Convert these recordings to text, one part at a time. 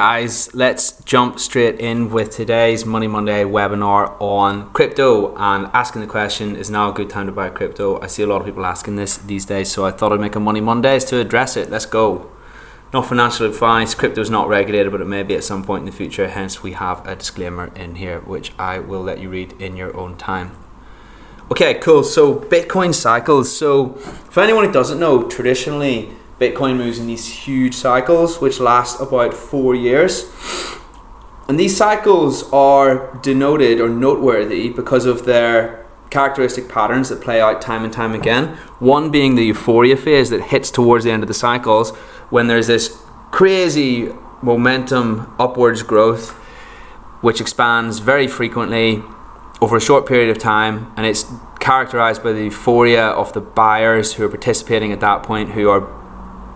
guys, let's jump straight in with today's Money Monday webinar on crypto, and asking the question, is now a good time to buy crypto? I see a lot of people asking this these days, so I thought I'd make a Money Mondays to address it. Let's go. No financial advice, crypto is not regulated, but it may be at some point in the future, hence we have a disclaimer in here which I will let you read in your own time. Okay, cool. So Bitcoin cycles. So for anyone who doesn't know, traditionally Bitcoin moves in these huge cycles which last about 4 years. And these cycles are denoted or noteworthy because of their characteristic patterns that play out time and time again. One being the euphoria phase that hits towards the end of the cycles when there's this crazy momentum upwards growth which expands very frequently over a short period of time, and it's characterized by the euphoria of the buyers who are participating at that point, who are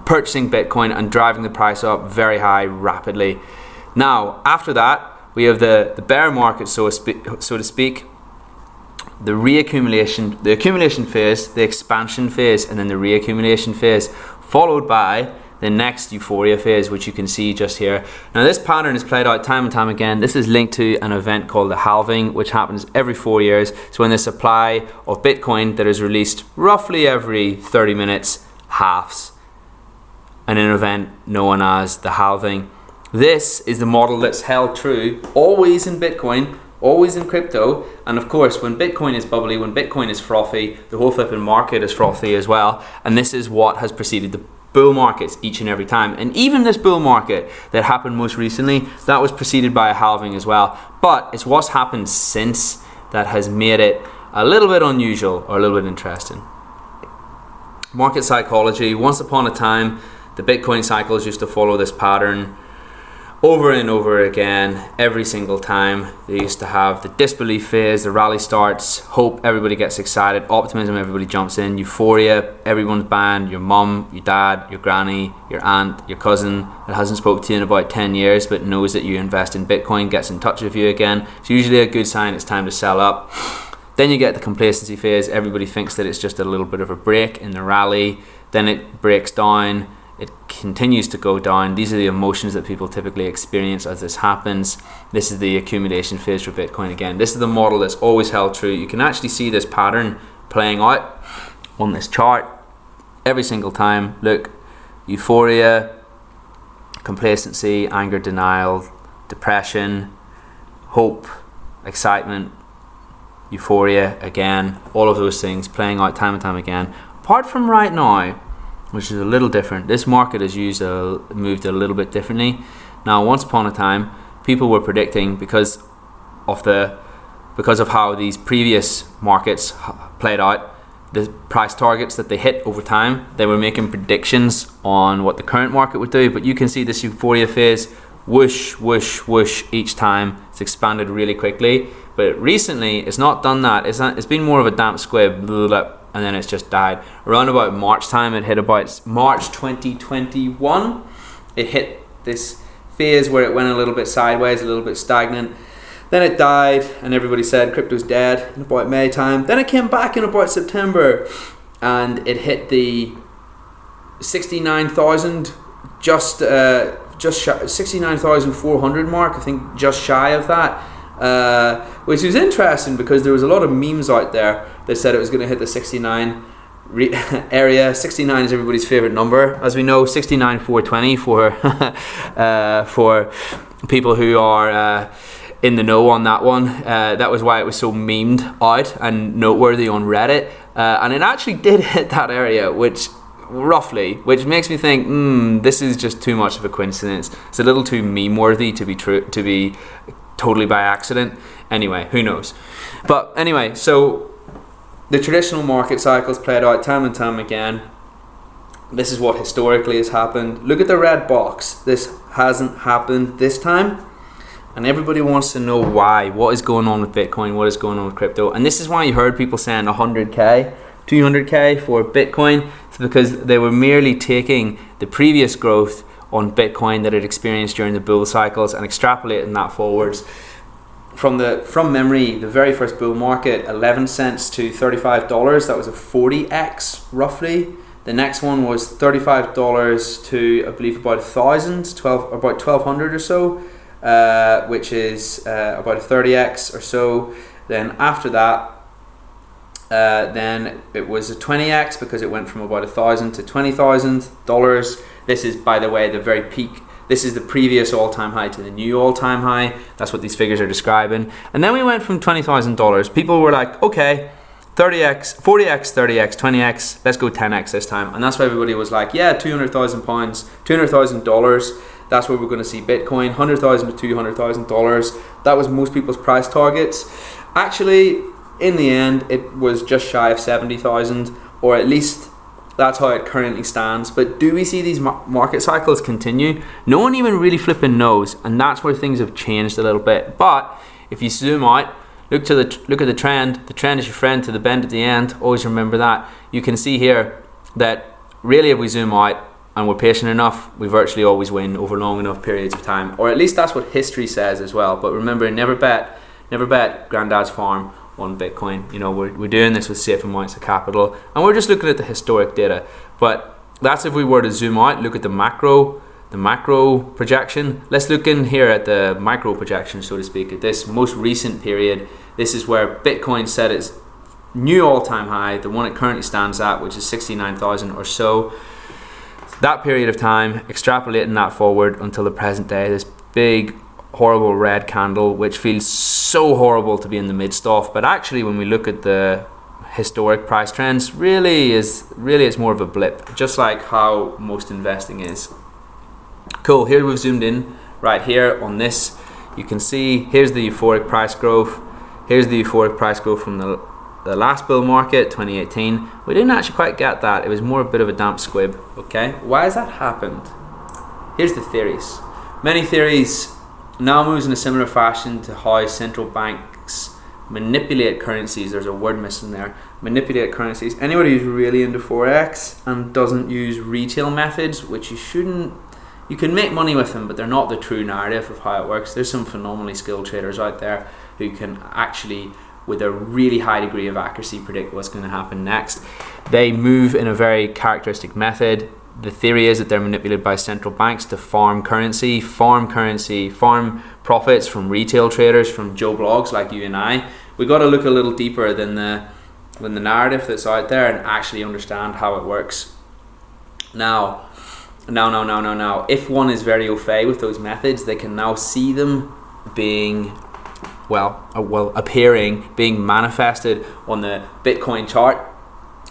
purchasing Bitcoin and driving the price up very high rapidly. Now, after that, we have the bear market, so to speak, the reaccumulation, the accumulation phase, the expansion phase, and then the reaccumulation phase, followed by the next euphoria phase, which you can see just here. Now, this pattern is played out time and time again. This is linked to an event called the halving, which happens every 4 years. So when the supply of Bitcoin that is released roughly every 30 minutes halves, in an event known as the halving. This is the model that's held true always in Bitcoin, always in crypto, and of course when Bitcoin is bubbly, when Bitcoin is frothy, the whole flipping market is frothy as well, and this is what has preceded the bull markets each and every time. And even this bull market that happened most recently, that was preceded by a halving as well, but it's what's happened since that has made it a little bit unusual or a little bit interesting. Market psychology. Once upon a time, the Bitcoin cycles used to follow this pattern over and over again every single time. They used to have the disbelief phase, the rally starts, hope, everybody gets excited, optimism, everybody jumps in, euphoria, everyone's buying, your mum, your dad, your granny, your aunt, your cousin that hasn't spoken to you in about 10 years but knows that you invest in Bitcoin gets in touch with you again. It's usually a good sign it's time to sell up. Then you get the complacency phase. Everybody thinks that it's just a little bit of a break in the rally, then it breaks down. It continues to go down. These are the emotions that people typically experience as this happens. This is the accumulation phase for Bitcoin again. This is the model that's always held true. You can actually see this pattern playing out on this chart every single time. Look, euphoria, complacency, anger, denial, depression, hope, excitement, euphoria again. All of those things playing out time and time again. Apart from right now, which is a little different. This market has moved a little bit differently. Now, once upon a time, people were predicting because of how these previous markets played out, the price targets that they hit over time, they were making predictions on what the current market would do. But you can see this euphoria phase, whoosh, whoosh, whoosh each time. It's expanded really quickly. But recently, it's not done that. It's been more of a damp squib, and then it's just died. Around about March time, it hit about March 2021. It hit this phase where it went a little bit sideways, a little bit stagnant. Then it died, and everybody said crypto's dead in about May time. Then it came back in about September, and it hit the 69,000, just 69,400 mark. I think just shy of that. Which was interesting because there was a lot of memes out there that said it was going to hit the 69 area. 69 is everybody's favorite number, as we know. 69,420 for people who are in the know on that one. That was why it was so memed out and noteworthy on Reddit, and it actually did hit that area, which makes me think this is just too much of a coincidence. It's a little too meme worthy to be true, to be totally by accident. Anyway, who knows? But anyway, so the traditional market cycles played out time and time again. This is what historically has happened. Look at the red box. This hasn't happened this time, and everybody wants to know why. What is going on with Bitcoin? What is going on with crypto? And this is why you heard people saying 100k, 200k for Bitcoin. It's because they were merely taking the previous growth on Bitcoin that it experienced during the bull cycles and extrapolating that forwards. From memory, the very first bull market, 11 cents to $35, that was a 40x roughly The next one was $35 to, I believe, about about 1,200 or so, which is about a 30x or so. Then after that, then it was a 20x because it went from about $1,000 to $20,000. This is, by the way, the very peak. This is the previous all-time high to the new all-time high. That's what these figures are describing. And then we went from $20,000. People were like, okay, 30x, 40x, 30x, 20x, let's go 10x this time. And that's why everybody was like, yeah, £200,000, $200,000. That's where we're going to see Bitcoin, $100,000 to $200,000. That was most people's price targets. Actually, in the end, it was just shy of 70,000, or at least that's how it currently stands. But do we see these market cycles continue? No one even really flipping knows, and that's where things have changed a little bit. But if you zoom out, look at the trend. The trend is your friend to the bend at the end. Always remember that. You can see here that really, if we zoom out and we're patient enough, we virtually always win over long enough periods of time, or at least that's what history says as well. But remember, never bet Granddad's farm on Bitcoin. You know, we're doing this with safe amounts of capital, and we're just looking at the historic data. But that's if we were to zoom out, look at the macro projection. Let's look in here at the micro projection, so to speak, at this most recent period. This is where Bitcoin set its new all-time high, the one it currently stands at, which is 69,000 or so. That period of time, extrapolating that forward until the present day, this big horrible red candle, which feels so horrible to be in the midst of, but actually when we look at the historic price trends, really it's more of a blip, just like how most investing is. Cool, here we've zoomed in right here on this. You can see here's the euphoric price growth. Here's the euphoric price growth from the last bull market, 2018. We didn't actually quite get that. It was more a bit of a damp squib. Okay, why has that happened? Here's the theories. Many theories now moves in a similar fashion to how central banks manipulate currencies. There's a word missing there. Manipulate currencies. Anybody who's really into Forex and doesn't use retail methods, which you shouldn't, you can make money with them, but they're not the true narrative of how it works. There's some phenomenally skilled traders out there who can actually, with a really high degree of accuracy, predict what's going to happen next. They move in a very characteristic method. The theory is that they're manipulated by central banks to farm currency, farm profits from retail traders, from Joe Blogs like you and I. We got to look a little deeper than the narrative that's out there and actually understand how it works. Now, if one is very au fait with those methods, they can now see them being appearing, being manifested on the Bitcoin chart.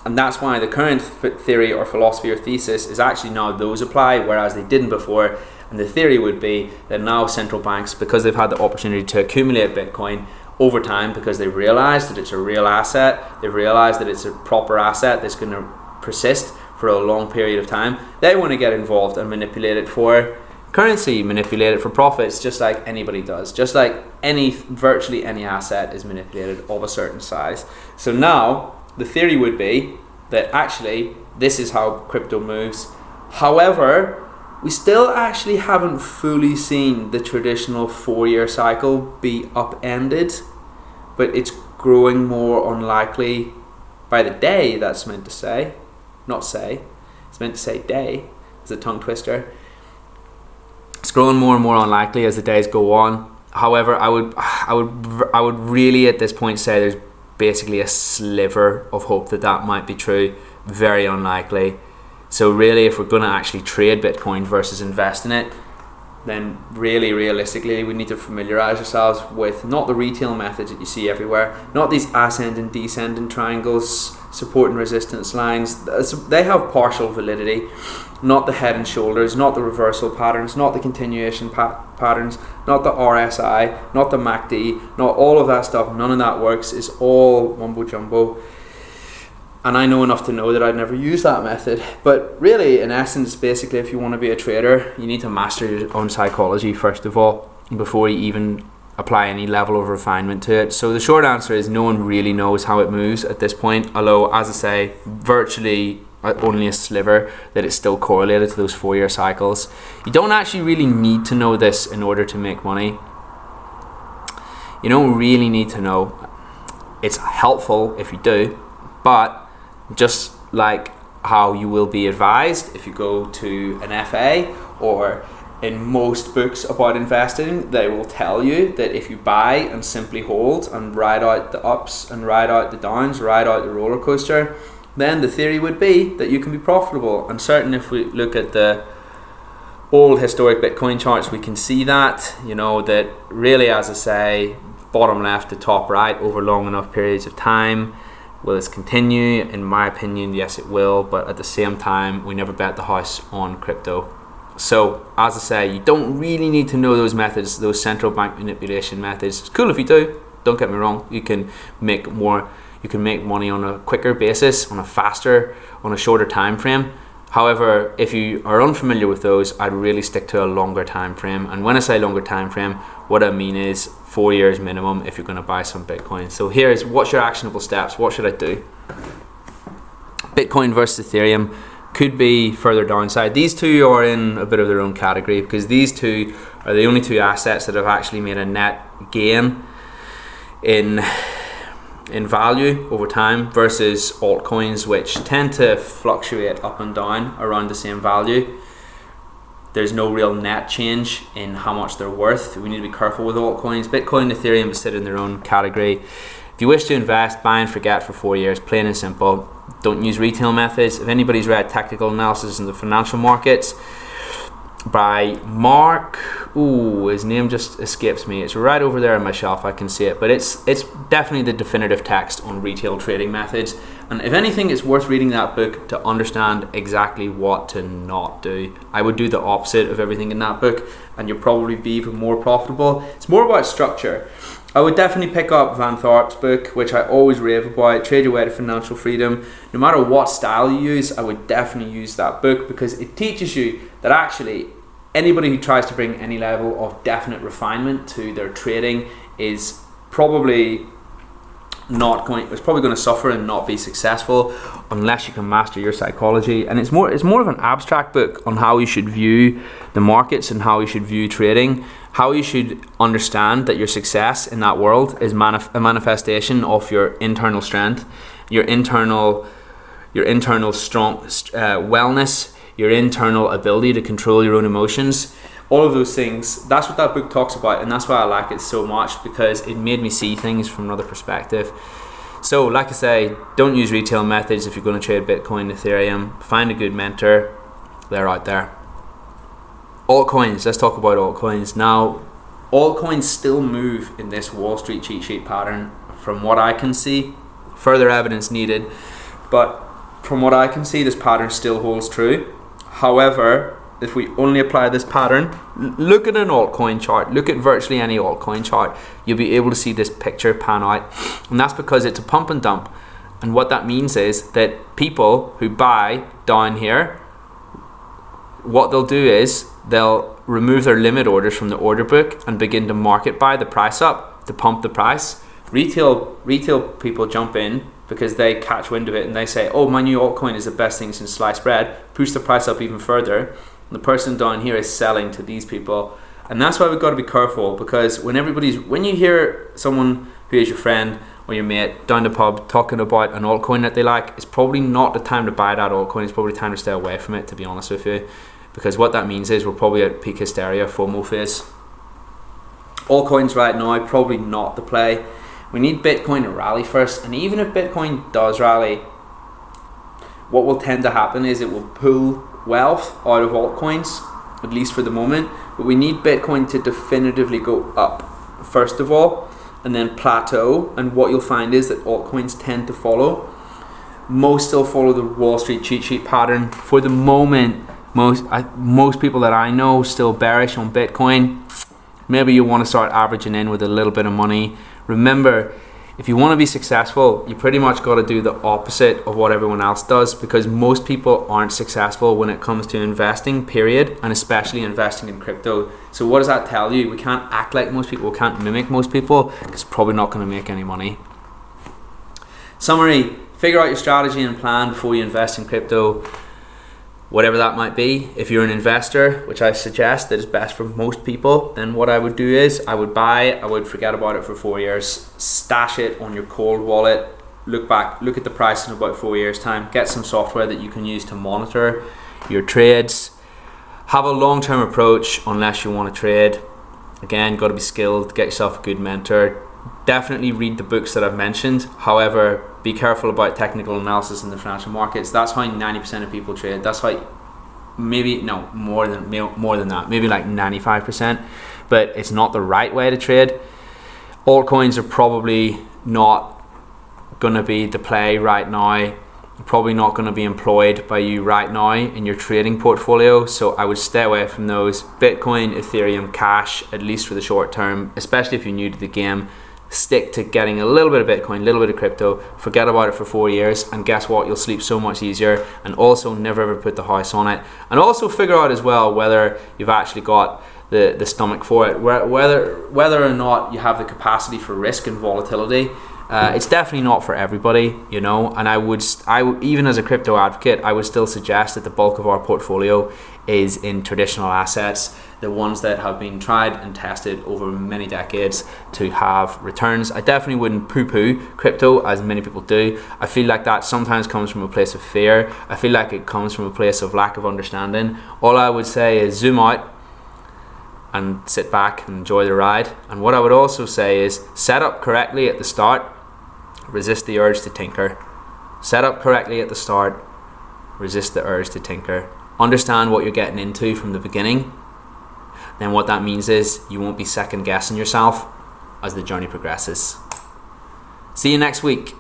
And that's why the current theory or philosophy or thesis is actually now those apply, whereas they didn't before. And the theory would be that now central banks, because they've had the opportunity to accumulate Bitcoin over time, because they realize that it's a real asset, they realize that it's a proper asset that's going to persist for a long period of time, they want to get involved and manipulate it for currency, manipulate it for profits, just like anybody does, just like virtually any asset is manipulated of a certain size. So now the theory would be that actually this is how crypto moves. However, we still actually haven't fully seen the traditional 4-year cycle be upended, but it's growing more unlikely by the day. That's meant to say, not say, it's meant to say day. It's a tongue twister. It's growing more and more unlikely as the days go on. However, I would really at this point say there's basically a sliver of hope that might be true. Very unlikely. So really, if we're going to actually trade Bitcoin versus invest in it, then really realistically we need to familiarize ourselves with not the retail methods that you see everywhere, not these ascending and descending triangles, support and resistance lines. They have partial validity, not the head and shoulders, not the reversal patterns, not the continuation patterns, not the RSI, not the MACD, not all of that stuff. None of that works. It's all mumbo jumbo. And I know enough to know that I'd never use that method. But really, in essence, basically, if you want to be a trader, you need to master your own psychology first of all, before you even apply any level of refinement to it. So the short answer is no one really knows how it moves at this point, although, as I say, virtually only a sliver that it's still correlated to those 4-year cycles. You don't actually really need to know this in order to make money. You don't really need to know. It's helpful if you do, but just like how you will be advised if you go to an FA, or in most books about investing, they will tell you that if you buy and simply hold and ride out the ups and ride out the downs, ride out the roller coaster, then the theory would be that you can be profitable. And certainly if we look at the old historic Bitcoin charts, we can see that, that really, as I say, bottom left to top right over long enough periods of time. Will this continue? In my opinion, yes it will, but at the same time, we never bet the house on crypto. So, as I say, you don't really need to know those methods, those central bank manipulation methods. It's cool if you do, don't get me wrong. You can make money on a quicker basis, on a shorter time frame. However, if you are unfamiliar with those, I'd really stick to a longer time frame. And when I say longer time frame, what I mean is 4 years minimum if you're going to buy some Bitcoin. So here's what's your actionable steps. What should I do? Bitcoin versus Ethereum could be further downside. These two are in a bit of their own category because these two are the only two assets that have actually made a net gain in value over time versus altcoins, which tend to fluctuate up and down around the same value. There's no real net change in how much they're worth. We need to be careful with altcoins. Bitcoin and Ethereum sit in their own category. If you wish to invest, buy and forget for 4 years, plain and simple. Don't use retail methods. If anybody's read Technical Analysis in the Financial Markets by Mark, his name just escapes me. It's right over there on my shelf, I can see it, but it's definitely the definitive text on retail trading methods. And if anything, it's worth reading that book to understand exactly what to not do. I would do the opposite of everything in that book, and you'll probably be even more profitable. It's more about structure. I would definitely pick up Van Tharp's book, which I always rave about, Trade Your Way to Financial Freedom. No matter what style you use, I would definitely use that book because it teaches you that actually anybody who tries to bring any level of definite refinement to their trading is probably going to suffer and not be successful unless you can master your psychology. And it's more of an abstract book on how you should view the markets and how you should view trading, how you should understand that your success in that world is a manifestation of your internal strength, your internal strong wellness, your internal ability to control your own emotions. All of those things, that's what that book talks about, and that's why I like it so much, because it made me see things from another perspective. So like I say, don't use retail methods if you're going to trade Bitcoin, Ethereum. Find a good mentor. They're out there. Altcoins, let's talk about altcoins. Now, altcoins still move in this Wall Street cheat sheet pattern from what I can see. Further evidence needed, but from what I can see, this pattern still holds true. However, if we only apply this pattern, look at an altcoin chart, look at virtually any altcoin chart, you'll be able to see this picture pan out. And that's because it's a pump and dump. And what that means is that people who buy down here, what they'll do is they'll remove their limit orders from the order book and begin to market buy the price up to pump the price. Retail people jump in because they catch wind of it and they say, oh, my new altcoin is the best thing since sliced bread, push the price up even further. The person down here is selling to these people, and that's why we've got to be careful, because when you hear someone who is your friend or your mate down the pub talking about an altcoin that they like, it's probably not the time to buy that altcoin. It's probably time to stay away from it, to be honest with you, because what that means is we're probably at peak hysteria, FOMO phase. Altcoins right now, probably not the play. We need Bitcoin to rally first, and even if Bitcoin does rally, what will tend to happen is it will pull wealth out of altcoins, at least for the moment. But we need Bitcoin to definitively go up first of all, and then plateau. And what you'll find is that altcoins tend to follow. Most still follow the Wall Street cheat sheet pattern. For the moment, most people that I know still bearish on Bitcoin. Maybe you want to start averaging in with a little bit of money. Remember, if you want to be successful, you pretty much got to do the opposite of what everyone else does, because most people aren't successful when it comes to investing, period, and especially investing in crypto. So what does that tell you? We can't act like most people, we can't mimic most people, because it's probably not going to make any money. Summary, figure out your strategy and plan before you invest in crypto, whatever that might be. If you're an investor, which I suggest that is best for most people, then what I would do is I would forget about it for 4 years, stash it on your cold wallet, look back, look at the price in about 4 years time, get some software that you can use to monitor your trades. Have a long-term approach unless you want to trade. Again, got to be skilled, get yourself a good mentor. Definitely read the books that I've mentioned. However, be careful about technical analysis in the financial markets. That's how 90% of people trade. That's how more than that, maybe like 95%, but it's not the right way to trade. Altcoins are probably not going to be the play right now, probably not going to be employed by you right now in your trading portfolio, so I would stay away from those. Bitcoin, Ethereum, cash, at least for the short term, especially if you're new to the game. Stick to getting a little bit of Bitcoin, a little bit of crypto, forget about it for 4 years, and guess what, you'll sleep so much easier. And also never ever put the house on it, and also figure out as well whether you've actually got the stomach for it, whether or not you have the capacity for risk and volatility. It's definitely not for everybody, you know, and I would even as a crypto advocate, I would still suggest that the bulk of our portfolio is in traditional assets, the ones that have been tried and tested over many decades to have returns. I definitely wouldn't poo-poo crypto as many people do. I feel like that sometimes comes from a place of fear. I feel like it comes from a place of lack of understanding. All I would say is zoom out and sit back and enjoy the ride. And what I would also say is set up correctly at the start, resist the urge to tinker. Set up correctly at the start, resist the urge to tinker. Understand what you're getting into from the beginning. Then what that means is you won't be second guessing yourself as the journey progresses. See you next week.